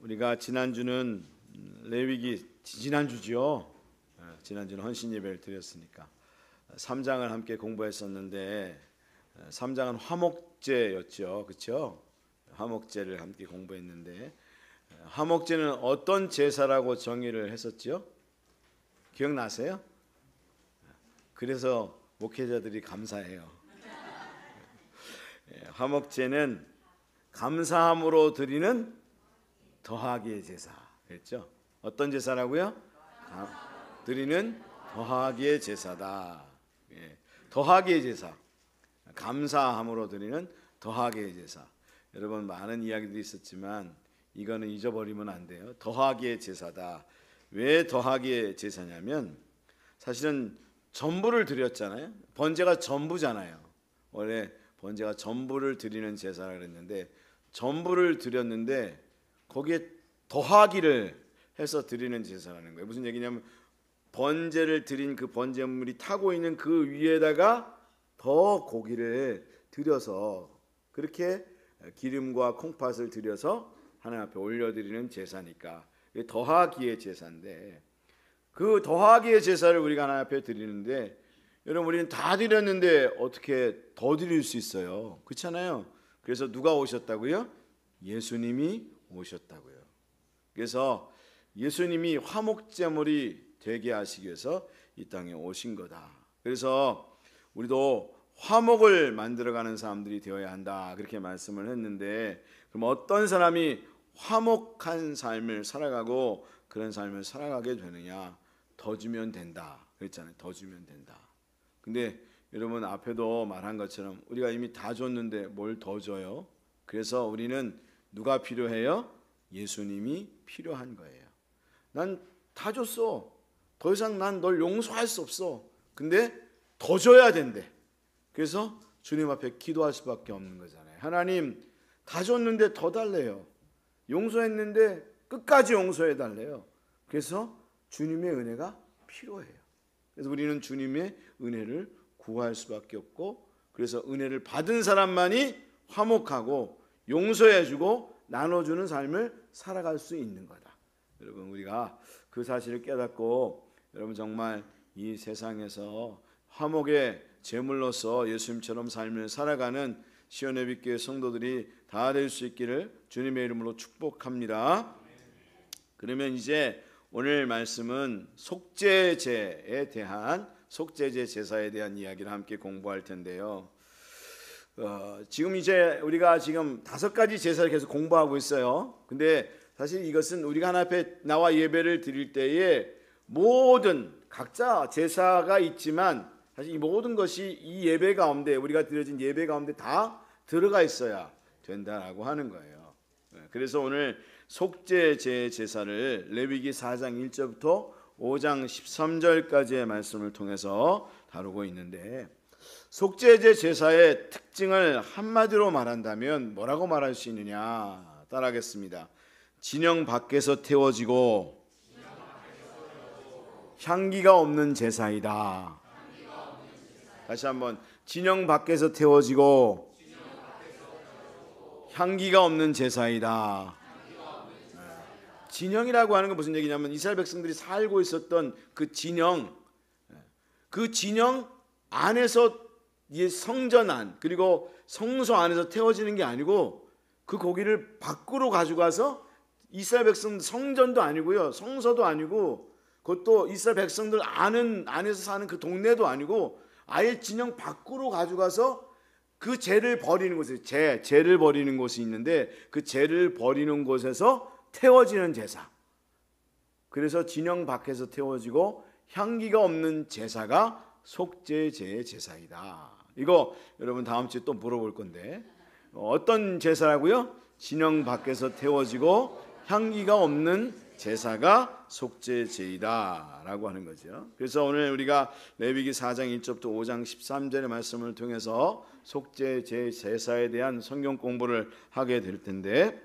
우리가 지난주는 레위기 지난주죠. 지난주는 헌신 예배를 드렸으니까 3장을 함께 공부했었는데 3장은 화목제였죠. 그렇죠? 화목제를 함께 공부했는데 화목제는 어떤 제사라고 정의를 했었죠? 기억나세요? 그래서 목회자들이 감사해요. 화목제는 감사함으로 드리는 더하기의 제사. 그랬죠? 어떤 제사라고요? 드리는 더하기의 제사다. 더하기의 제사. 감사함으로 드리는 더하기의 제사. 여러분 많은 이야기들이 있었지만 이거는 잊어버리면 안 돼요. 더하기의 제사다. 왜 더하기의 제사냐면 사실은 전부를 드렸잖아요. 번제가 전부잖아요. 원래 번제가 전부를 드리는 제사라 그랬는데 전부를 드렸는데 거기에 더하기를 해서 드리는 제사라는 거예요. 무슨 얘기냐면 번제를 드린 그 번제물이 타고 있는 그 위에다가 더 고기를 드려서 그렇게 기름과 콩팥을 드려서 하나님 앞에 올려드리는 제사니까 더하기의 제사인데 그 더하기의 제사를 우리가 하나님 앞에 드리는데 여러분 우리는 다 드렸는데 어떻게 더 드릴 수 있어요? 그렇잖아요. 그래서 누가 오셨다고요? 예수님이 오셨다고요. 그래서 예수님이 화목제물이 되게 하시기 위해서 이 땅에 오신 거다. 그래서 우리도 화목을 만들어가는 사람들이 되어야 한다. 그렇게 말씀을 했는데 그럼 어떤 사람이 화목한 삶을 살아가고 그런 삶을 살아가게 되느냐? 더 주면 된다. 그랬잖아요. 더 주면 된다. 근데 여러분 앞에도 말한 것처럼 우리가 이미 다 줬는데 뭘 더 줘요? 그래서 우리는 누가 필요해요? 예수님이 필요한 거예요. 난 다 줬어. 더 이상 난 널 용서할 수 없어. 근데 더 줘야 된대. 그래서 주님 앞에 기도할 수밖에 없는 거잖아요. 하나님 다 줬는데 더 달래요. 용서했는데 끝까지 용서해 달래요. 그래서 주님의 은혜가 필요해요. 그래서 우리는 주님의 은혜를 구할 수밖에 없고 그래서 은혜를 받은 사람만이 화목하고 용서해주고 나눠주는 삶을 살아갈 수 있는 거다. 여러분 우리가 그 사실을 깨닫고 여러분 정말 이 세상에서 화목의 제물로서 예수님처럼 삶을 살아가는 시온예비교회 성도들이 다 될 수 있기를 주님의 이름으로 축복합니다. 그러면 이제 오늘 말씀은 속죄제에 대한 속죄제 제사에 대한 이야기를 함께 공부할 텐데요. 지금 이제 우리가 지금 5가지 제사를 계속 공부하고 있어요. 근데 사실 이것은 우리가 하나님 앞에 나와 예배를 드릴 때에 모든 각자 제사가 있지만 사실 이 모든 것이 이 예배 가운데 우리가 드려진 예배 가운데 다 들어가 있어야 된다라고 하는 거예요. 그래서 오늘 속죄제 제사를 레위기 4장 1절부터 5장 13절까지의 말씀을 통해서 다루고 있는데 속죄제 제사의 특징을 한마디로 말한다면 뭐라고 말할 수 있느냐 따라하겠습니다. 진영 밖에서 태워지고 향기가 없는 제사이다. 다시 한번 진영 밖에서 태워지고 향기가 없는 제사이다. 진영이라고 하는 건 무슨 얘기냐면 이스라엘 백성들이 살고 있었던 그 진영 안에서 이 성전 안 그리고 성소 안에서 태워지는 게 아니고 그 고기를 밖으로 가져가서 이스라엘 백성 성전도 아니고요 성소도 아니고 그것도 이스라엘 백성들 안에서 사는 그 동네도 아니고 아예 진영 밖으로 가져가서 그 죄를 버리는 곳에 죄를 버리는 곳이 있는데 그 죄를 버리는 곳에서 태워지는 제사. 그래서 진영 밖에서 태워지고 향기가 없는 제사가 속죄제의 제사이다. 이거 여러분 다음 주에 또 물어볼 건데 어떤 제사라고요? 진영 밖에서 태워지고 향기가 없는 제사가 속죄제이다 라고 하는 거죠. 그래서 오늘 우리가 레위기 4장 1절부터 5장 13절의 말씀을 통해서 속죄제 제사에 대한 성경 공부를 하게 될 텐데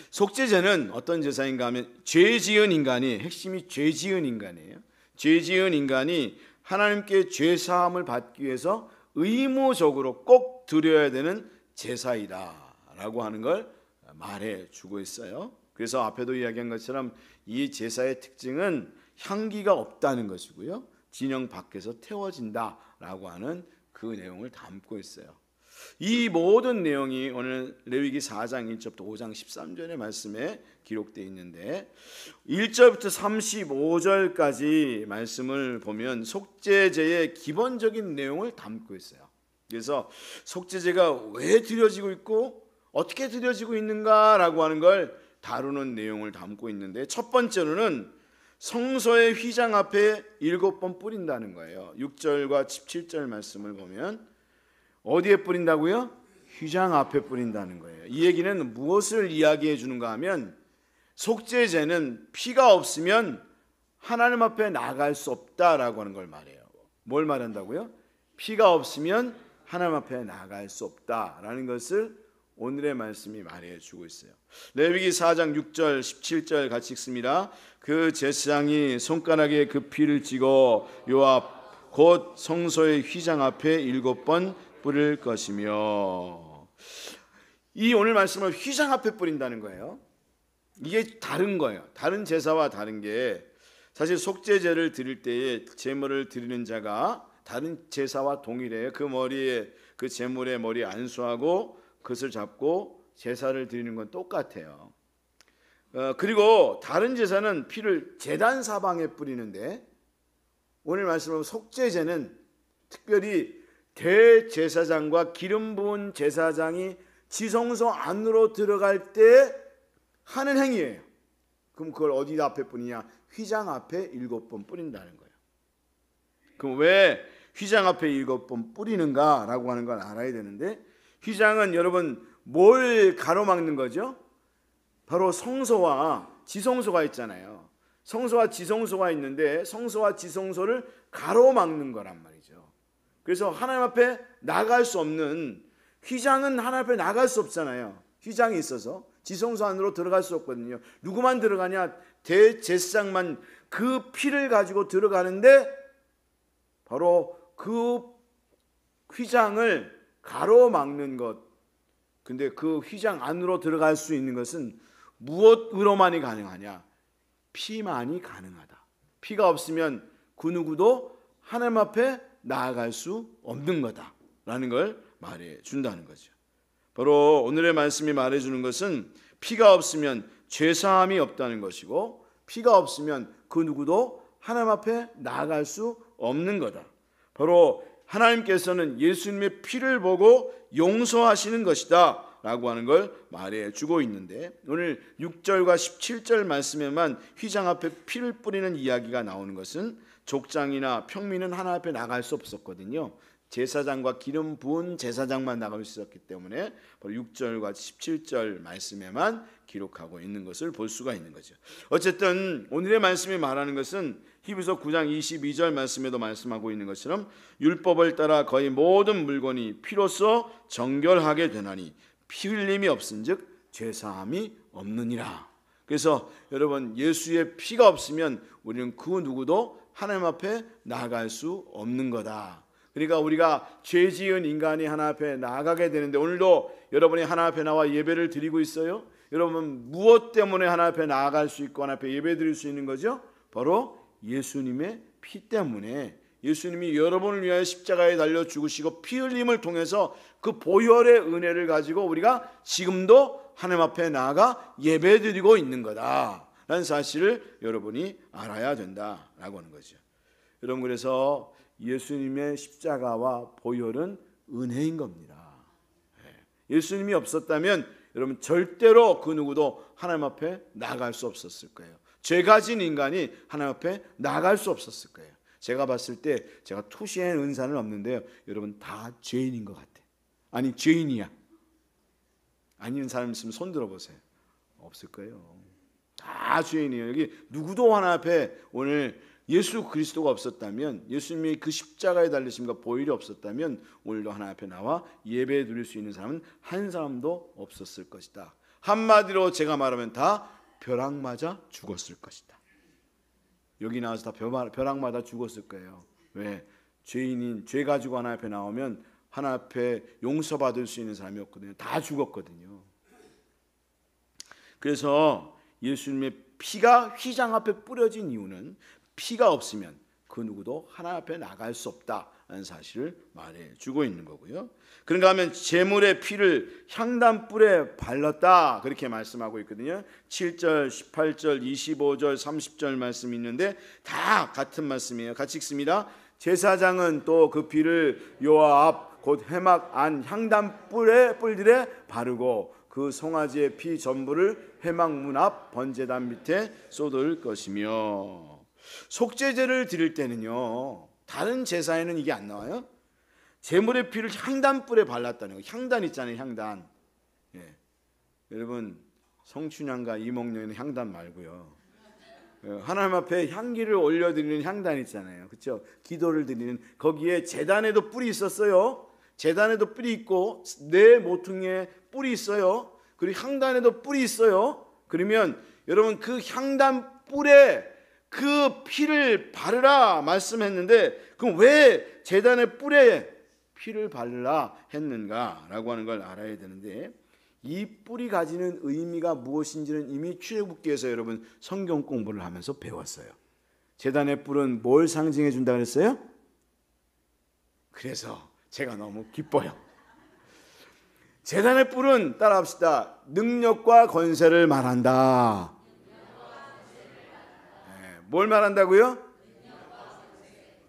속죄제는 어떤 제사인가 하면 죄 지은 인간이 핵심이 죄 지은 인간이에요. 죄 지은 인간이 하나님께 죄 사함을 받기 위해서 의무적으로 꼭 드려야 되는 제사이다 라고 하는 걸 말해 주고 있어요. 그래서 앞에도 이야기한 것처럼 이 제사의 특징은 향기가 없다는 것이고요, 진영 밖에서 태워진다라고 하는 그 내용을 담고 있어요. 이 모든 내용이 오늘 레위기 4장 1절부터 5장 13절의 말씀에 기록되어 있는데, 1절부터 35절까지 말씀을 보면 속죄제의 기본적인 내용을 담고 있어요. 그래서 속죄제가 왜 드려지고 있고 어떻게 드려지고 있는가라고 하는 걸 다루는 내용을 담고 있는데, 첫 번째로는 성소의 휘장 앞에 7번 뿌린다는 거예요. 6절과 17절 말씀을 보면 어디에 뿌린다고요? 휘장 앞에 뿌린다는 거예요. 이 얘기는 무엇을 이야기해 주는가 하면, 속죄제는 피가 없으면 하나님 앞에 나갈 수 없다라고 하는 걸 말해요. 뭘 말한다고요? 피가 없으면 하나님 앞에 나갈 수 없다라는 것을 오늘의 말씀이 말해주고 있어요. 레위기 4장 6절 17절 같이 읽습니다. 그 제사장이 손가락에 그 피를 찍어 요 앞 곧 성소의 휘장 앞에 7번 뿌릴 것이며, 이 오늘 말씀을 휘장 앞에 뿌린다는 거예요. 이게 다른 거예요. 다른 제사와 다른 게, 사실 속죄제를 드릴 때에 제물을 드리는 자가 다른 제사와 동일해요. 그 머리에, 그 제물의 머리에 안수하고 그것을 잡고 제사를 드리는 건 똑같아요. 그리고 다른 제사는 피를 제단 사방에 뿌리는데, 오늘 말씀은 속죄제는 특별히 대제사장과 기름 부은 제사장이 지성소 안으로 들어갈 때 하는 행위예요. 그럼 그걸 어디 앞에 뿌리냐? 휘장 앞에 7번 뿌린다는 거예요. 그럼 왜 휘장 앞에 7번 뿌리는가라고 하는 걸 알아야 되는데, 휘장은 여러분 뭘 가로막는 거죠? 바로 성소와 지성소가 있잖아요. 성소와 지성소가 있는데 성소와 지성소를 가로막는 거란 말이죠. 그래서 하나님 앞에 나갈 수 없는, 휘장은 하나님 앞에 나갈 수 없잖아요. 휘장이 있어서 지성소 안으로 들어갈 수 없거든요. 누구만 들어가냐? 대제사장만 그 피를 가지고 들어가는데, 바로 그 휘장을 가로막는 것. 근데 그 휘장 안으로 들어갈 수 있는 것은 무엇으로만이 가능하냐? 피만이 가능하다. 피가 없으면 그 누구도 하나님 앞에 나아갈 수 없는 거다라는 걸 말해 준다는 거죠. 바로 오늘의 말씀이 말해주는 것은 피가 없으면 죄사함이 없다는 것이고, 피가 없으면 그 누구도 하나님 앞에 나아갈 수 없는 거다. 바로 하나님께서는 예수님의 피를 보고 용서하시는 것이다 라고 하는 걸 말해주고 있는데, 오늘 6절과 17절 말씀에만 휘장 앞에 피를 뿌리는 이야기가 나오는 것은, 족장이나 평민은 하나님 앞에 나갈 수 없었거든요. 제사장과 기름 부은 제사장만 나갈 수 있었기 때문에 바로 6절과 17절 말씀에만 기록하고 있는 것을 볼 수가 있는 거죠. 어쨌든 오늘의 말씀이 말하는 것은 히브리서 9장 22절 말씀에도 말씀하고 있는 것처럼, 율법을 따라 거의 모든 물건이 피로써 정결하게 되나니 피 흘림이 없은즉 죄사함이 없느니라. 그래서 여러분, 예수의 피가 없으면 우리는 그 누구도 하나님 앞에 나아갈 수 없는 거다. 그러니까 우리가 죄 지은 인간이 하나님 앞에 나아가게 되는데, 오늘도 여러분이 하나님 앞에 나와 예배를 드리고 있어요. 여러분 무엇 때문에 하나님 앞에 나아갈 수 있고 하나님 앞에 예배 드릴 수 있는 거죠? 바로 예수님의 피 때문에. 예수님이 여러분을 위하여 십자가에 달려 죽으시고 피 흘림을 통해서 그 보혈의 은혜를 가지고 우리가 지금도 하나님 앞에 나아가 예배 드리고 있는 거다라는 사실을 여러분이 알아야 된다라고 하는 거죠. 여러분, 그래서 예수님의 십자가와 보혈은 은혜인 겁니다. 예수님이 없었다면 여러분 절대로 그 누구도 하나님 앞에 나아갈 수 없었을 거예요. 죄 가진 인간이 하나님 앞에 나아갈 수 없었을 거예요. 제가 봤을 때 제가 투시한 은사는 없는데요, 여러분 다 죄인인 것 같아요. 아니 죄인이야. 아닌 사람 있으면 손 들어보세요. 없을 거예요. 다 죄인이에요. 여기 누구도 하나님 앞에 오늘 예수 그리스도가 없었다면, 예수님이 그 십자가에 달리심과 보혈이 없었다면 오늘도 하나님 앞에 나와 예배 드릴 수 있는 사람은 한 사람도 없었을 것이다. 한마디로 제가 말하면 다 벼락 맞아 죽었을 것이다. 여기 나와서 다 벼락 맞아 죽었을 거예요. 왜? 죄인인, 죄 가지고 하나님 앞에 나오면 하나님 앞에 용서받을 수 있는 사람이 없거든요. 다 죽었거든요. 그래서 예수님의 피가 휘장 앞에 뿌려진 이유는 피가 없으면 그 누구도 하나님 앞에 나갈 수 없다는 사실을 말해주고 있는 거고요. 그런가 하면 제물의 피를 향단불에 발랐다 그렇게 말씀하고 있거든요. 7절, 18절, 25절, 30절 말씀이 있는데 다 같은 말씀이에요. 같이 읽습니다. 제사장은 또 그 피를 여호와 앞 곧 회막 안 향단불에 뿔들에 바르고 그 송아지의 피 전부를 회막 문 앞 번제단 밑에 쏟을 것이며, 속죄제를 드릴 때는요 다른 제사에는 이게 안 나와요. 제물의 피를 향단불에 발랐다는 거. 향단 있잖아요, 향단. 예. 여러분 성춘향과 이몽룡에는 향단 말고요, 하나님 앞에 향기를 올려드리는 향단 있잖아요, 그렇죠? 기도를 드리는 거기에 제단에도 뿔이 있었어요. 제단에도 뿔이 있고 내 모퉁이에 뿔이 있어요. 그리고 향단에도 뿔이 있어요. 그러면 여러분 그 향단 뿔에 그 피를 바르라 말씀했는데, 그럼 왜 제단의 뿔에 피를 바르라 했는가라고 하는 걸 알아야 되는데, 이 뿔이 가지는 의미가 무엇인지는 이미 출애굽기에서 여러분 성경 공부를 하면서 배웠어요. 제단의 뿔은 뭘 상징해 준다 그랬어요? 그래서 제가 너무 기뻐요. 제단의 뿔은 따라합시다. 능력과 권세를 말한다. 네, 뭘 말한다고요?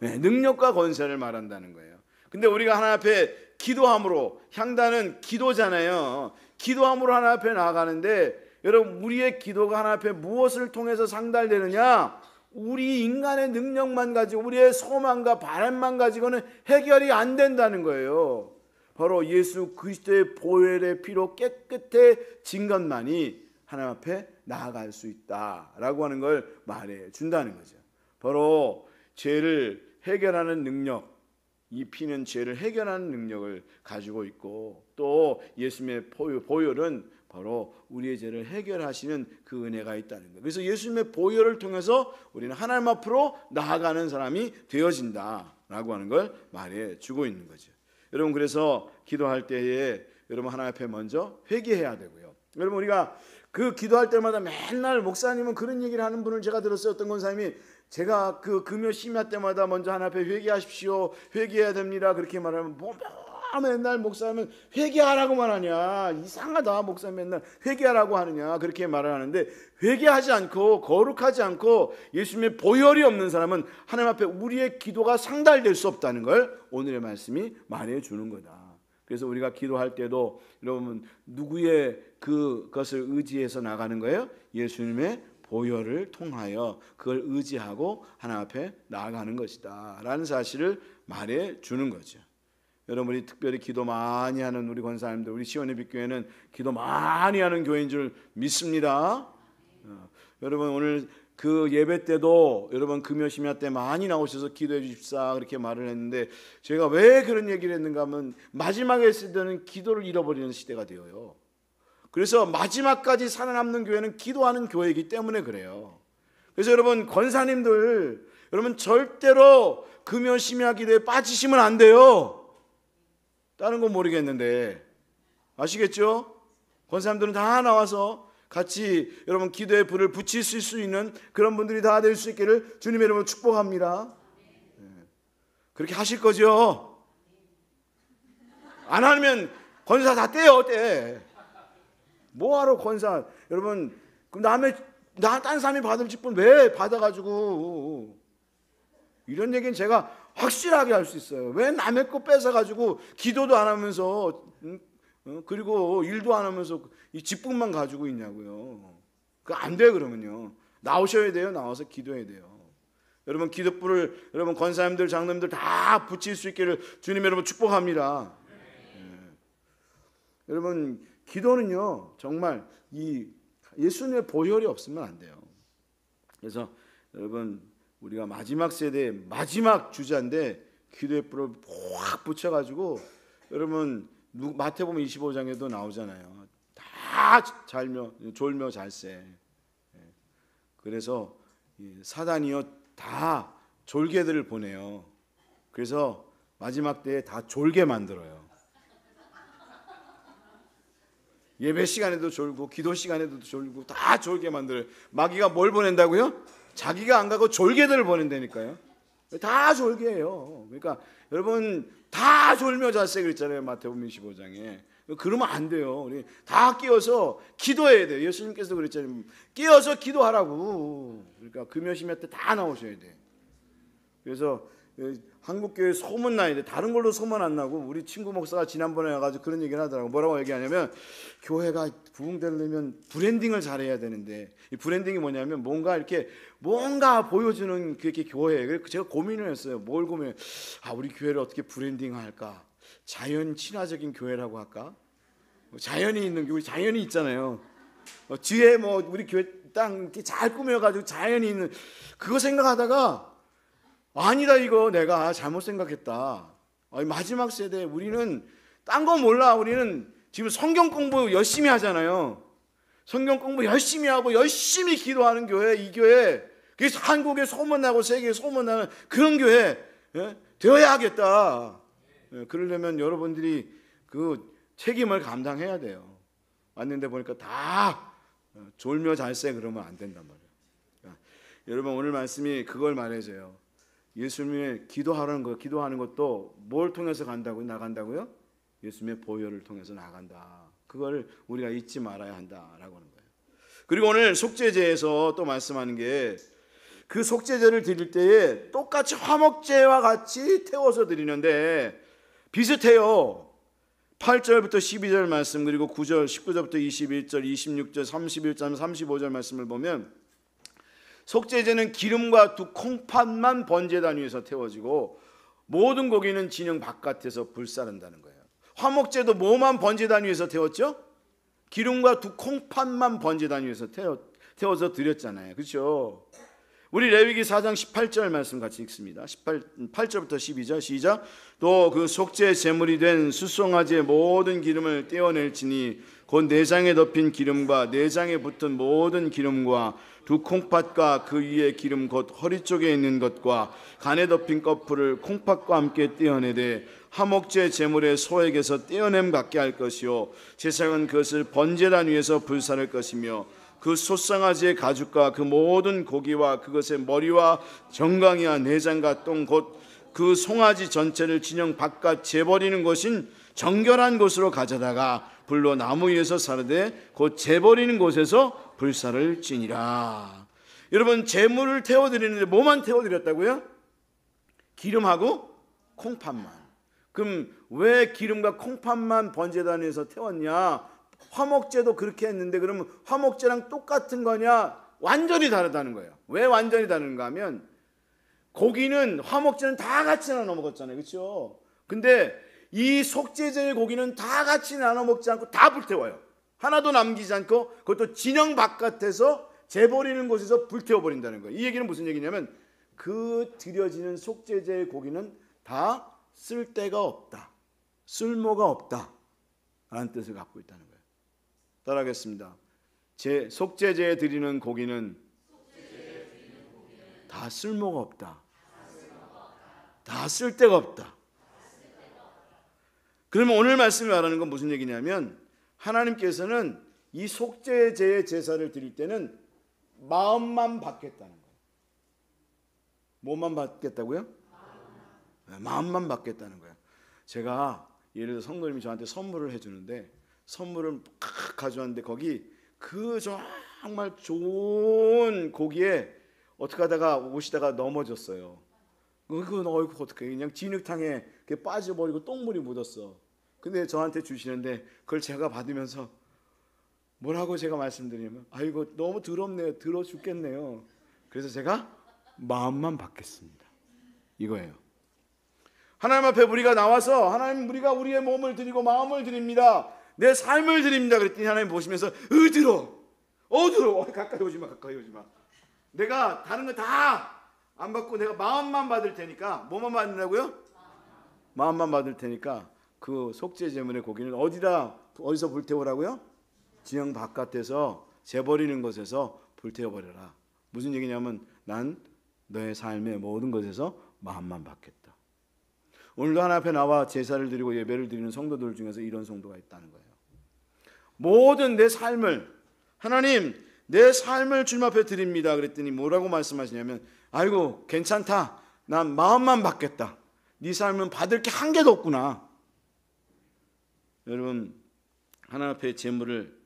네, 능력과 권세를 말한다는 거예요. 근데 우리가 하나님 앞에 기도함으로, 향단은 기도잖아요. 기도함으로 하나님 앞에 나아가는데, 여러분 우리의 기도가 하나님 앞에 무엇을 통해서 상달되느냐? 우리 인간의 능력만 가지고, 우리의 소망과 바람만 가지고는 해결이 안 된다는 거예요. 바로 예수 그리스도의 보혈의 피로 깨끗해진 것만이 하나님 앞에 나아갈 수 있다라고 하는 걸 말해 준다는 거죠. 바로 죄를 해결하는 능력, 이 피는 죄를 해결하는 능력을 가지고 있고, 또 예수님의 보혈은 바로 우리의 죄를 해결하시는 그 은혜가 있다는 거예요. 그래서 예수님의 보혈을 통해서 우리는 하나님 앞으로 나아가는 사람이 되어진다라고 하는 걸 말해주고 있는 거죠. 여러분 그래서 기도할 때에 여러분 하나님 앞에 먼저 회개해야 되고요. 여러분 우리가 그 기도할 때마다 맨날, 목사님은 그런 얘기를 하는 분을 제가 들었어요. 어떤 권사님이 제가 그 금요 심야 때마다 먼저 하나님 앞에 회개하십시오, 회개해야 됩니다 그렇게 말하면, 뭐 맨날 목사님은 회개하라고만 하냐, 이상하다, 목사님 맨날 회개하라고 하느냐 그렇게 말을 하는데, 회개하지 않고 거룩하지 않고 예수님의 보혈이 없는 사람은 하나님 앞에 우리의 기도가 상달될 수 없다는 걸 오늘의 말씀이 말해주는 거다. 그래서 우리가 기도할 때도 여러분 누구의 그것을 의지해서 나가는 거예요? 예수님의 보혈을 통하여 그걸 의지하고 하나님 앞에 나아가는 것이다 라는 사실을 말해주는 거죠. 여러분이 특별히 기도 많이 하는 우리 권사님들, 우리 시온의 빛교회는 기도 많이 하는 교회인 줄 믿습니다. 여러분 오늘 그 예배 때도 여러분 금요 심야 때 많이 나오셔서 기도해 주십사 그렇게 말을 했는데, 제가 왜 그런 얘기를 했는가 하면 마지막에 했을 때는 기도를 잃어버리는 시대가 되어요. 그래서 마지막까지 살아남는 교회는 기도하는 교회이기 때문에 그래요. 그래서 여러분 권사님들, 여러분 절대로 금요 심야 기도에 빠지시면 안 돼요. 다른 건 모르겠는데 아시겠죠? 권사님들은 다 나와서 같이 여러분 기도의 불을 붙일 수 있는 그런 분들이 다 될 수 있기를 주님 여러분 축복합니다. 그렇게 하실 거죠? 안 하면 권사 다 떼요, 떼. 뭐하러 권사? 여러분 그럼 딴 사람이 받을 직분 왜 받아가지고, 이런 얘기는 제가 확실하게 할 수 있어요. 왜 남의 거 뺏어가지고 기도도 안 하면서 그리고 일도 안 하면서 이 직분만 가지고 있냐고요. 그거 안 돼요. 그러면요 나오셔야 돼요. 나와서 기도해야 돼요. 여러분 기도불을 여러분 권사님들 장로님들 다 붙일 수 있기를 주님 여러분 축복합니다. 여러분 기도는요 정말 이 예수님의 보혈이 없으면 안 돼요. 그래서 여러분 우리가 마지막 세대 마지막 주자인데 기도의 불을 확 붙여가지고, 여러분 마태복음 25장에도 나오잖아요. 다 졸며 잘세. 그래서 사단이요 다 졸개들을 보내요. 그래서 마지막 때에 다 졸게 만들어요. 예배 시간에도 졸고 기도 시간에도 졸고 다 졸게 만들어요. 마귀가 뭘 보낸다고요? 자기가 안 가고 졸개들을 보낸다니까요. 다 졸개예요. 그러니까 여러분 다 졸며 잤어요 그랬잖아요. 마태복음 15장에. 그러면 안 돼요. 우리 다 깨어서 기도해야 돼요. 예수님께서 그랬잖아요. 깨어서 기도하라고. 그러니까 금요시면 때 다 나오셔야 돼요. 그래서 한국교회 소문나야 돼. 다른 걸로 소문 안 나고 우리 친구 목사가 지난번에 와가지고 그런 얘기를 하더라고. 뭐라고 얘기하냐면 교회가 부흥되려면 브랜딩을 잘해야 되는데 이 브랜딩이 뭐냐면 뭔가 보여주는 그렇게 교회. 그래서 제가 고민을 했어요. 뭘 고민해? 우리 교회를 어떻게 브랜딩할까? 자연 친화적인 교회라고 할까? 자연이 있는 교회, 자연이 있잖아요. 뒤에 우리 교회 땅 이렇게 잘 꾸며가지고 자연이 있는 그거 생각하다가 아니다 이거 내가 잘못 생각했다. 마지막 세대 우리는 딴 거 몰라. 우리는 지금 성경 공부 열심히 하잖아요. 성경 공부 열심히 하고 열심히 기도하는 교회 이 교회. 그래서 한국에 소문나고 세계에 소문나는 그런 교회 되어야 하겠다. 그러려면 여러분들이 그 책임을 감당해야 돼요. 왔는데 보니까 다 졸며 잘세 그러면 안 된단 말이에요. 여러분 오늘 말씀이 그걸 말해줘요. 예수님의 기도하는 것도 뭘 통해서 나간다고요? 예수님의 보혈을 통해서 나간다. 그걸 우리가 잊지 말아야 한다라고 하는 거예요. 그리고 오늘 속죄제에서 또 말씀하는 게 그 속죄제를 드릴 때에 똑같이 화목제와 같이 태워서 드리는데 비슷해요. 8절부터 12절 말씀 그리고 9절, 19절부터 21절, 26절, 31절, 35절 말씀을 보면 속죄제는 기름과 두 콩팥만 번제단 위에서 태워지고 모든 고기는 진영 바깥에서 불사른다는 거예요. 화목제도 뭐만 번제단 위에서 태웠죠? 기름과 두 콩팥만 번제단 위에서 태워서 드렸잖아요. 그렇죠? 우리 레위기 4장 18절 말씀 같이 읽습니다. 8절부터 12절 시작. 또 그 속죄 제물이 된 수송아지의 모든 기름을 떼어낼지니 곧 내장에 덮인 기름과 내장에 붙은 모든 기름과 두 콩팥과 그 위에 기름 곧 허리 쪽에 있는 것과 간에 덮인 거풀을 콩팥과 함께 떼어내되 화목제 제물의 소액에서 떼어냄 같게 할 것이요 제사장은 그것을 번제단 위에서 불사를 것이며 그 소쌍아지의 가죽과 그 모든 고기와 그것의 머리와 정강이와 내장과 똥 곧 그 송아지 전체를 진영 바깥 재버리는 것인 정결한 곳으로 가져다가 불로 나무 위에서 사르되 곧 재버리는 곳에서 불사를 지니라. 여러분 제물을 태워드리는데 뭐만 태워드렸다고요? 기름하고 콩팥만. 그럼 왜 기름과 콩팥만 번제단에서 태웠냐? 화목제도 그렇게 했는데 그러면 화목제랑 똑같은 거냐? 완전히 다르다는 거예요. 왜 완전히 다른가 하면 고기는 화목제는 다 같이 나눠 먹었잖아요. 그렇죠? 근데 이 속죄제의 고기는 다 같이 나눠 먹지 않고 다 불태워요. 하나도 남기지 않고 그것도 진영 바깥에서 재버리는 곳에서 불태워버린다는 거예요. 이 얘기는 무슨 얘기냐면 그 드려지는 속죄제의 고기는 다 쓸데가 없다. 쓸모가 없다. 라는 뜻을 갖고 있다는 거예요. 따라하겠습니다. 속죄제에 드리는 고기는 다 쓸모가 없다. 다 쓸데가 없다. 그러면 오늘 말씀이 말하는 건 무슨 얘기냐면 하나님께서는 이 속죄제의 제사를 드릴 때는 마음만 받겠다는 거예요. 뭐만 받겠다고요? 마음만 받겠다는 거예요. 제가 예를 들어 성도님이 저한테 선물을 해주는데 선물을 팍 가져왔는데 거기 그 정말 좋은 고기에 어떻게 하다가 오시다가 넘어졌어요. 그건 어떻게 그냥 진흙탕에 빠져버리고 똥물이 묻었어. 근데 저한테 주시는데 그걸 제가 받으면서 뭐라고 제가 말씀드리면 아이고 너무 더럽네요. 더러워 죽겠네요. 그래서 제가 마음만 받겠습니다. 이거예요. 하나님 앞에 우리가 나와서 하나님 우리가 우리의 몸을 드리고 마음을 드립니다. 내 삶을 드립니다. 그랬더니 하나님 보시면서 더러워. 가까이 오지 마. 내가 다른 거 다 안 받고 내가 마음만 받을 테니까 뭐만 받는다고요? 마음만 받을 테니까 그 속죄 제물의 고기는 어디서 불태우라고요? 진영 바깥에서 재버리는 곳에서 불태워버려라. 무슨 얘기냐면 난 너의 삶의 모든 것에서 마음만 받겠다. 오늘도 하나님 앞에 나와 제사를 드리고 예배를 드리는 성도들 중에서 이런 성도가 있다는 거예요. 모든 내 삶을, 하나님 내 삶을 주님 앞에 드립니다. 그랬더니 뭐라고 말씀하시냐면, 아이고 괜찮다, 난 마음만 받겠다. 네 삶은 받을 게 한 개도 없구나. 여러분, 하나님 앞에 제물을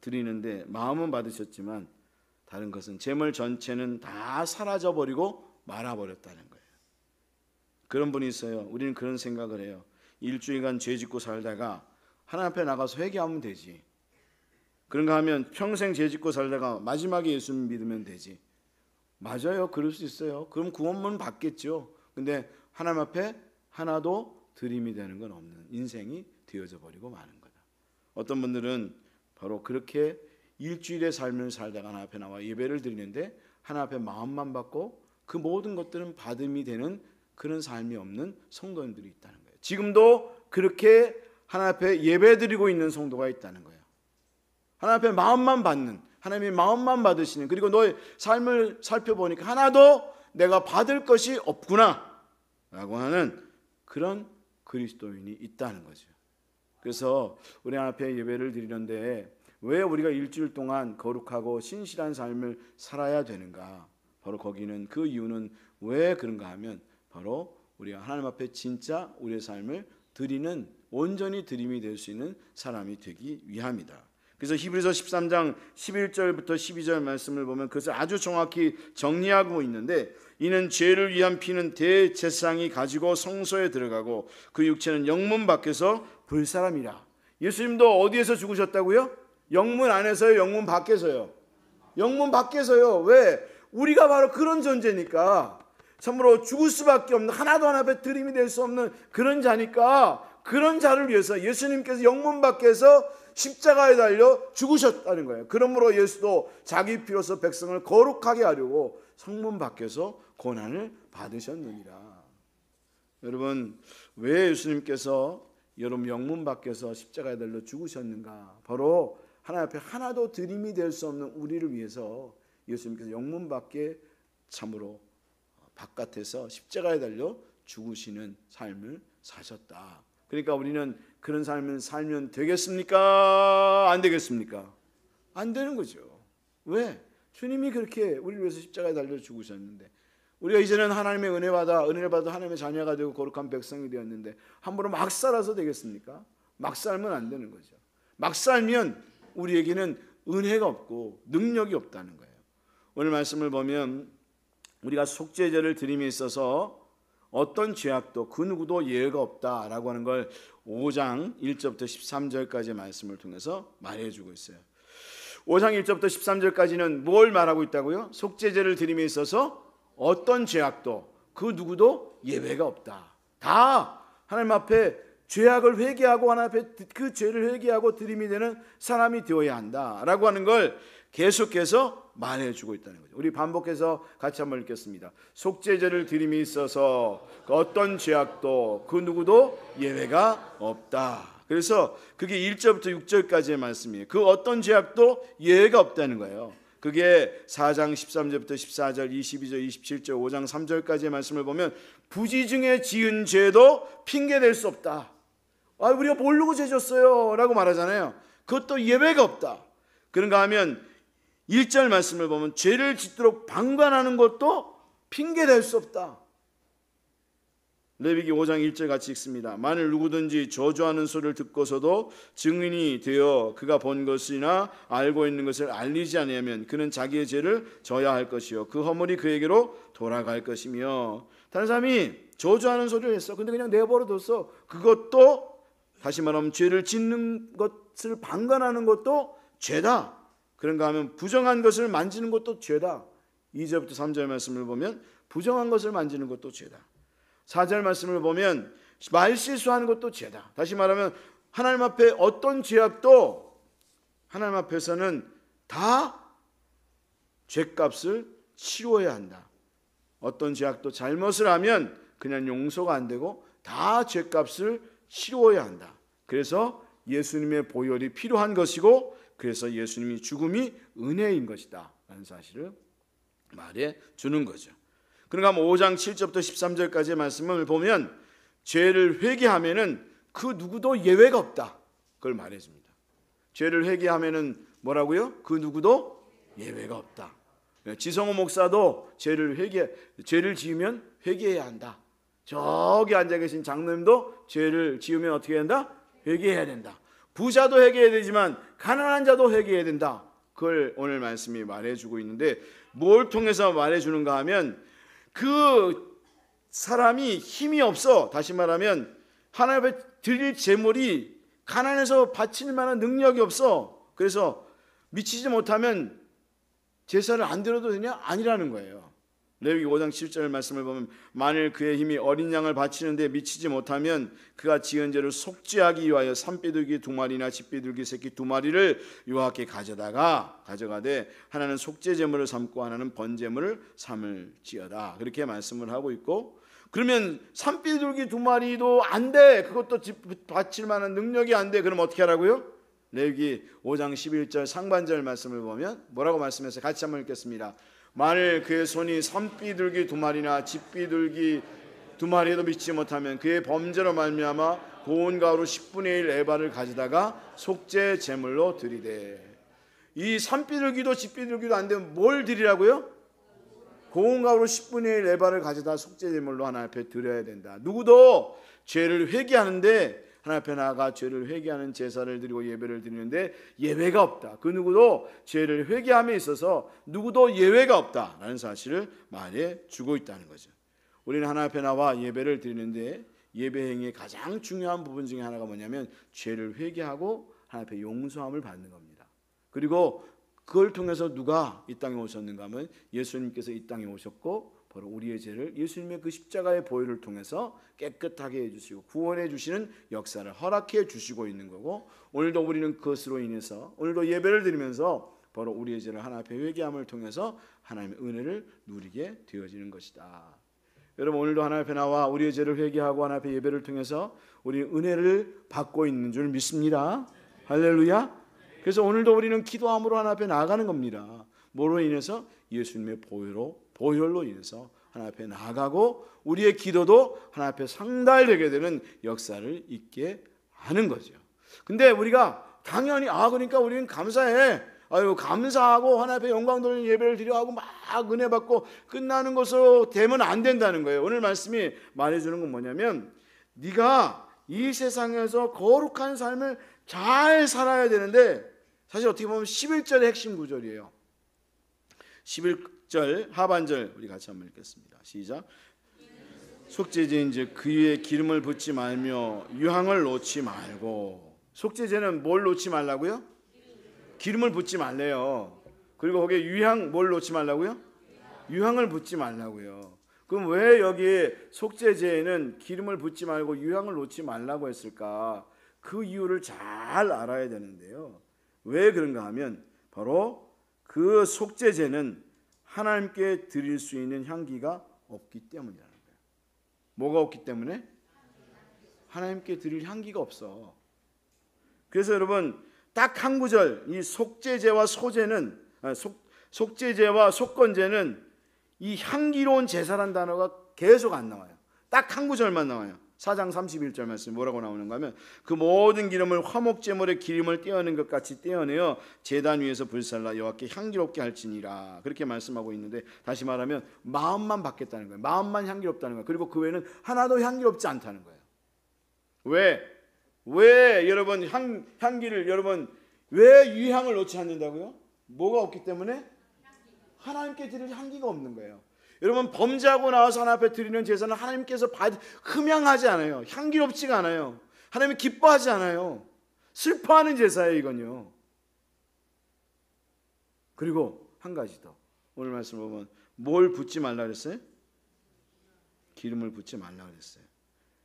드리는데 마음은 받으셨지만 다른 것은, 제물 전체는 다 사라져버리고 말아버렸다는 거예요. 그런 분이 있어요. 우리는 그런 생각을 해요. 일주일간 죄 짓고 살다가 하나님 앞에 나가서 회개하면 되지. 그런가 하면 평생 죄 짓고 살다가 마지막에 예수님 믿으면 되지. 맞아요. 그럴 수 있어요. 그럼 구원문 받겠죠. 근데 하나님 앞에 하나도 드림이 되는 건 없는 인생이 되어져 버리고 마는 거다. 어떤 분들은 바로 그렇게 일주일의 삶을 살다가 하나님 앞에 나와 예배를 드리는데 하나님 앞에 마음만 받고 그 모든 것들은 받음이 되는 그런 삶이 없는 성도님들이 있다는 거예요. 지금도 그렇게 하나님 앞에 예배 드리고 있는 성도가 있다는 거예요. 하나님 앞에 마음만 받는, 하나님이 마음만 받으시는, 그리고 너의 삶을 살펴보니까 하나도 내가 받을 것이 없구나 라고 하는 그런 그리스도인이 있다는 거죠. 그래서 우리 하나님 앞에 예배를 드리는데 왜 우리가 일주일 동안 거룩하고 신실한 삶을 살아야 되는가? 바로 거기는, 그 이유는 왜 그런가 하면 바로 우리가 하나님 앞에 진짜 우리의 삶을 드리는, 온전히 드림이 될 수 있는 사람이 되기 위함이다. 그래서 히브리서 13장 11절부터 12절 말씀을 보면 그것을 아주 정확히 정리하고 있는데, 이는 죄를 위한 피는 대제사장이 가지고 성소에 들어가고 그 육체는 영문 밖에서 불사람이라. 예수님도 어디에서 죽으셨다고요? 영문 안에서요, 영문 밖에서요? 영문 밖에서요. 왜? 우리가 바로 그런 존재니까, 참으로 죽을 수밖에 없는, 하나도 하나 앞에 드림이 될 수 없는 그런 자니까, 그런 자를 위해서 예수님께서 영문 밖에서 십자가에 달려 죽으셨다는 거예요. 그러므로 예수도 자기 피로서 백성을 거룩하게 하려고 성문 밖에서 고난을 받으셨느니라. 여러분, 왜 예수님께서 여러분 영문 밖에서 십자가에 달려 죽으셨는가? 바로 하나님 앞에 하나도 드림이 될 수 없는 우리를 위해서 예수님께서 영문 밖에, 참으로 바깥에서 십자가에 달려 죽으시는 삶을 사셨다. 그러니까 우리는 그런 삶을 살면 되겠습니까? 안 되겠습니까? 안 되는 거죠. 왜? 주님이 그렇게 우리를 위해서 십자가에 달려 죽으셨는데, 우리가 이제는 하나님의 은혜를 받아 하나님의 자녀가 되고 거룩한 백성이 되었는데 함부로 막 살아서 되겠습니까? 막 살면 안 되는 거죠. 막 살면 우리에게는 은혜가 없고 능력이 없다는 거예요. 오늘 말씀을 보면 우리가 속죄제를 드림에 있어서 어떤 죄악도 그 누구도 예외가 없다라고 하는 걸 5장 1절부터 13절까지의 말씀을 통해서 말해주고 있어요. 5장 1절부터 13절까지는 뭘 말하고 있다고요? 속죄제를 드림에 있어서 어떤 죄악도 그 누구도 예외가 없다. 다 하나님 앞에 죄악을 회개하고 하나님 앞에 그 죄를 회개하고 드림이 되는 사람이 되어야 한다라고 하는 걸 계속해서 말해주고 있다는 거죠. 우리 반복해서 같이 한번 읽겠습니다. 속죄제를 드림에 있어서 어떤 죄악도 그 누구도 예외가 없다. 그래서 그게 1절부터 6절까지의 말씀이에요. 그 어떤 죄악도 예외가 없다는 거예요. 그게 4장 13절부터 14절, 22절, 27절, 5장 3절까지의 말씀을 보면 부지중에 지은 죄도 핑계될 수 없다. 우리가 모르고 죄 졌어요 라고 말하잖아요. 그것도 예외가 없다. 그런가 하면 1절 말씀을 보면 죄를 짓도록 방관하는 것도 핑계될 수 없다. 레위기 5장 1절 같이 읽습니다. 만일 누구든지 저주하는 소리를 듣고서도 증인이 되어 그가 본 것이나 알고 있는 것을 알리지 않으면 그는 자기의 죄를 져야 할 것이요 그 허물이 그에게로 돌아갈 것이며. 다른 사람이 저주하는 소리를 했어. 근데 그냥 내버려뒀어. 그것도 다시 말하면 죄를 짓는 것을 방관하는 것도 죄다. 그런가 하면 부정한 것을 만지는 것도 죄다. 2절부터 3절 말씀을 보면 부정한 것을 만지는 것도 죄다. 4절 말씀을 보면 말실수하는 것도 죄다. 다시 말하면 하나님 앞에 어떤 죄악도 하나님 앞에서는 다 죄값을 치러야 한다. 어떤 죄악도 잘못을 하면 그냥 용서가 안 되고 다 죄값을 치러야 한다. 그래서 예수님의 보혈이 필요한 것이고, 그래서 예수님의 죽음이 은혜인 것이다 라는 사실을 말해 주는 거죠. 그러니까 5장 7절부터 13절까지의 말씀을 보면 죄를 회개하면은 그 누구도 예외가 없다. 그걸 말해줍니다. 죄를 회개하면은 뭐라고요? 그 누구도 예외가 없다. 지성호 목사도 죄를 지으면 회개해야 한다. 저기 앉아 계신 장로님도 죄를 지으면 어떻게 해야 된다? 회개해야 된다. 부자도 회개해야 되지만 가난한 자도 회개해야 된다. 그걸 오늘 말씀이 말해주고 있는데, 뭘 통해서 말해주는가 하면, 그 사람이 힘이 없어, 다시 말하면 하나님 앞에 드릴 제물이 가난해서 바칠 만한 능력이 없어. 그래서 미치지 못하면 제사를 안 드려도 되냐? 아니라는 거예요. 레위기 5장 7절 말씀을 보면, 만일 그의 힘이 어린 양을 바치는데 미치지 못하면 그가 지은 죄를 속죄하기 위하여 산비둘기 2마리나 집비둘기 새끼 2마리를 여호와께 가져가되 하나는 속죄 제물을 삼고 하나는 번제물을 삼을지어다. 그렇게 말씀을 하고 있고, 그러면 산비둘기 2마리도 안 돼. 그것도 바칠 만한 능력이 안 돼. 그럼 어떻게 하라고요? 레위기 5장 11절 상반절 말씀을 보면 뭐라고 말씀해서 같이 한번 읽겠습니다. 만일 그의 손이 산비둘기 2마리나 집비둘기 2마리에도 미치지 못하면 그의 범죄로 말미암아 고운 가루 10분의 1 에바를 가져다가 속죄 제물로 드리되. 이 산비둘기도 집비둘기도 안 되면 뭘 드리라고요? 고운 가루 10분의 1 에바를 가져다 속죄 제물로 하나님 앞에 드려야 된다. 누구도 죄를 회개하는데 하나님 앞에 나아가 죄를 회개하는 제사를 드리고 예배를 드리는데 예외가 없다. 그 누구도 죄를 회개함에 있어서 누구도 예외가 없다라는 사실을 말해주고 있다는 거죠. 우리는 하나님 앞에 나와 예배를 드리는데 예배 행위의 가장 중요한 부분 중에 하나가 뭐냐면 죄를 회개하고 하나님 앞에 용서함을 받는 겁니다. 그리고 그걸 통해서 누가 이 땅에 오셨는가 하면 예수님께서 이 땅에 오셨고, 바로 우리의 죄를 예수님의 그 십자가의 보혈을 통해서 깨끗하게 해주시고 구원해 주시는 역사를 허락해 주시고 있는 거고, 오늘도 우리는 그것으로 인해서 오늘도 예배를 드리면서 바로 우리의 죄를 하나님 앞에 회개함을 통해서 하나님의 은혜를 누리게 되어지는 것이다. 여러분, 오늘도 하나님 앞에 나와 우리의 죄를 회개하고 하나님 앞에 예배를 통해서 우리 은혜를 받고 있는 줄 믿습니다. 할렐루야. 그래서 오늘도 우리는 기도함으로 하나님 앞에 나아가는 겁니다. 뭐로 인해서? 예수님의 보혈로 인해서 하나님 앞에 나아가고 우리의 기도도 하나님 앞에 상달되게 되는 역사를 있게 하는 거죠. 근데 우리가 당연히 그러니까 우리는 감사해. 감사하고 하나님 앞에 영광 돌리는 예배를 드려하고 막 은혜 받고 끝나는 것으로 되면 안 된다는 거예요. 오늘 말씀이 말해주는 건 뭐냐면, 네가 이 세상에서 거룩한 삶을 잘 살아야 되는데, 사실 어떻게 보면 11절의 핵심 구절이에요. 11절 하반절 우리 같이 한번 읽겠습니다. 시작. 속죄제인즉 그 위에 기름을 붓지 말며 유향을 놓지 말고. 속죄제는 뭘 놓지 말라고요? 기름을 붓지 말래요. 그리고 거기에 유향 뭘 놓지 말라고요? 유향을 붓지 말라고요. 그럼 왜 여기에 속죄제에는 기름을 붓지 말고 유향을 놓지 말라고 했을까? 그 이유를 잘 알아야 되는데요. 왜 그런가 하면 바로 그 속죄제는 하나님께 드릴 수 있는 향기가 없기 때문이라는 거예요. 뭐가 없기 때문에? 하나님께 드릴 향기가 없어. 그래서 여러분, 딱 한 구절, 이 속죄제와 속죄제와 속건제는 이 향기로운 제사란 단어가 계속 안 나와요. 딱 한 구절만 나와요. 4장 31절 말씀 뭐라고 나오는가 하면, 그 모든 기름을 화목제물에 기름을 떼어낸 것 같이 떼어내어 제단 위에서 불살라 여호와께 향기롭게 할지니라. 그렇게 말씀하고 있는데, 다시 말하면 마음만 받겠다는 거예요. 마음만 향기롭다는 거예요. 그리고 그 외에는 하나도 향기롭지 않다는 거예요. 왜 여러분 향기를 여러분 왜 유향을 놓지 않는다고요? 뭐가 없기 때문에? 하나님께 드릴 향기가 없는 거예요. 여러분, 범죄하고 나와서 하나님 앞에 드리는 제사는 하나님께서 흠향하지 않아요. 향기롭지가 않아요. 하나님이 기뻐하지 않아요. 슬퍼하는 제사예요, 이건요. 그리고 한 가지 더, 오늘 말씀을 보면 뭘 붓지 말라 그랬어요? 기름을 붓지 말라 그랬어요.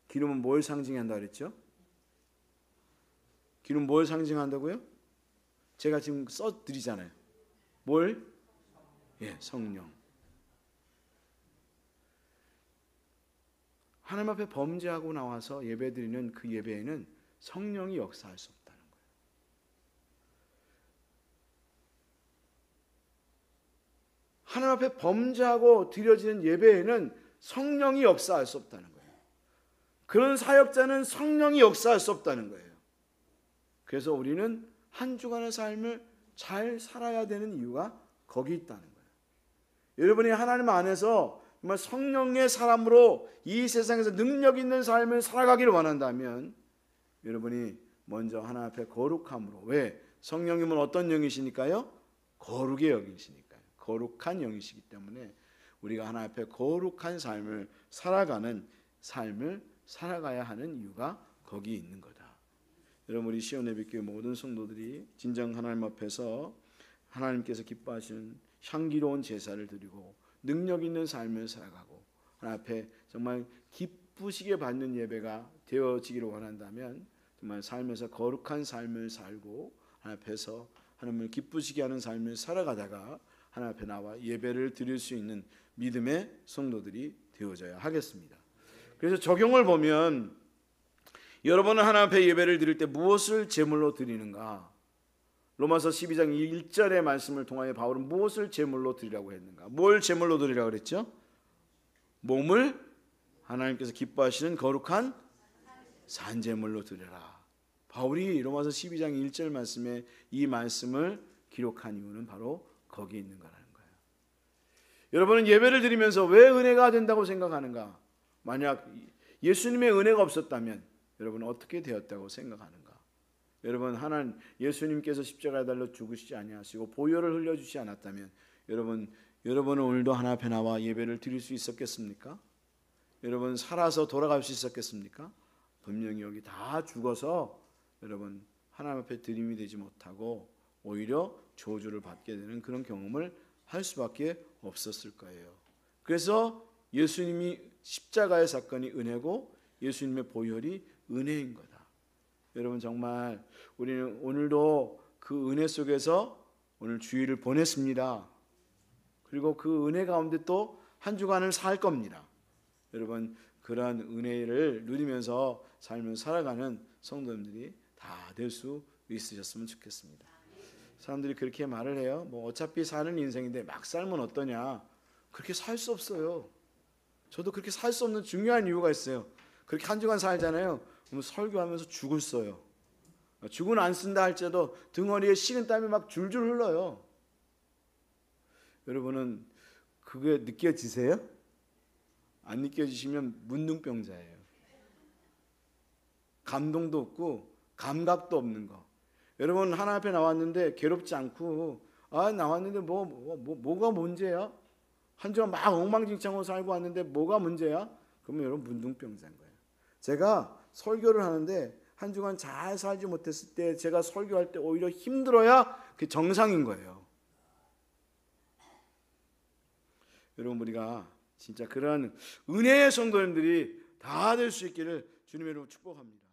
기름은 뭘 상징한다 그랬죠? 기름 뭘 상징한다고요? 제가 지금 써드리잖아요. 뭘? 성령. 하나님 앞에 범죄하고 나와서 예배드리는 그 예배에는 성령이 역사할 수 없다는 거예요. 하나님 앞에 범죄하고 드려지는 예배에는 성령이 역사할 수 없다는 거예요. 그런 사역자는 성령이 역사할 수 없다는 거예요. 그래서 우리는 한 주간의 삶을 잘 살아야 되는 이유가 거기 있다는 거예요. 여러분이 하나님 안에서 정말 성령의 사람으로 이 세상에서 능력 있는 삶을 살아가기를 원한다면 여러분이 먼저 하나님 앞에 거룩함으로, 왜? 성령님은 어떤 영이시니까요? 거룩의 영이시니까요. 거룩한 영이시기 때문에 우리가 하나님 앞에 거룩한 삶을 살아가는 삶을 살아가야 하는 이유가 거기 있는 거다. 여러분, 우리 시온 예배교회 모든 성도들이 진정 하나님 앞에서 하나님께서 기뻐하시는 향기로운 제사를 드리고 능력 있는 삶을 살아가고 하나님 앞에 정말 기쁘시게 받는 예배가 되어지기를 원한다면 정말 삶에서 거룩한 삶을 살고 하나님 앞에서 하나님을 기쁘시게 하는 삶을 살아가다가 하나님 앞에 나와 예배를 드릴 수 있는 믿음의 성도들이 되어져야 하겠습니다. 그래서 적용을 보면 여러분은 하나님 앞에 예배를 드릴 때 무엇을 제물로 드리는가? 로마서 12장 1절의 말씀을 통하여 바울은 무엇을 제물로 드리라고 했는가? 뭘 제물로 드리라고 그랬죠? 몸을 하나님께서 기뻐하시는 거룩한 산제물로 드려라. 바울이 로마서 12장 1절 말씀에 이 말씀을 기록한 이유는 바로 거기 있는 거라는 거예요. 여러분은 예배를 드리면서 왜 은혜가 된다고 생각하는가? 만약 예수님의 은혜가 없었다면 여러분은 어떻게 되었다고 생각하는가? 여러분, 하나님 예수님께서 십자가에 달려 죽으시지 아니하시고 보혈을 흘려주지 않았다면 여러분은 오늘도 하나님 앞에 나와 예배를 드릴 수 있었겠습니까? 여러분, 살아서 돌아갈 수 있었겠습니까? 분명히 여기 다 죽어서 여러분 하나님 앞에 드림이 되지 못하고 오히려 저주를 받게 되는 그런 경험을 할 수밖에 없었을 거예요. 그래서 예수님이 십자가의 사건이 은혜고 예수님의 보혈이 은혜인 거다. 여러분, 정말 우리는 오늘도 그 은혜 속에서 오늘 주일을 보냈습니다. 그리고 그 은혜 가운데 또 한 주간을 살 겁니다. 여러분, 그러한 은혜를 누리면서 삶을 살아가는 성도님들이 다 될 수 있으셨으면 좋겠습니다. 사람들이 그렇게 말을 해요. 뭐 어차피 사는 인생인데 막 살면 어떠냐? 그렇게 살 수 없어요. 저도 그렇게 살 수 없는 중요한 이유가 있어요. 그렇게 한 주간 살잖아요. 그럼 설교하면서 죽을 써요. 죽은 안 쓴다 할지라도 등허리에 식은땀이 막 줄줄 흘러요. 여러분은 그게 느껴지세요? 안 느껴지시면 문둥병자예요. 감동도 없고 감각도 없는 거. 여러분, 하나님 앞에 나왔는데 괴롭지 않고 나왔는데 뭐가 문제야? 한 주간 막 엉망진창으로 살고 왔는데 뭐가 문제야? 그러면 여러분 문둥병자인 거예요. 제가 설교를 하는데 한 주간 잘 살지 못했을 때 제가 설교할 때 오히려 힘들어야 그게 정상인 거예요. 여러분, 우리가 진짜 그러한 은혜의 성도님들이 다 될 수 있기를 주님의 이름으로 축복합니다.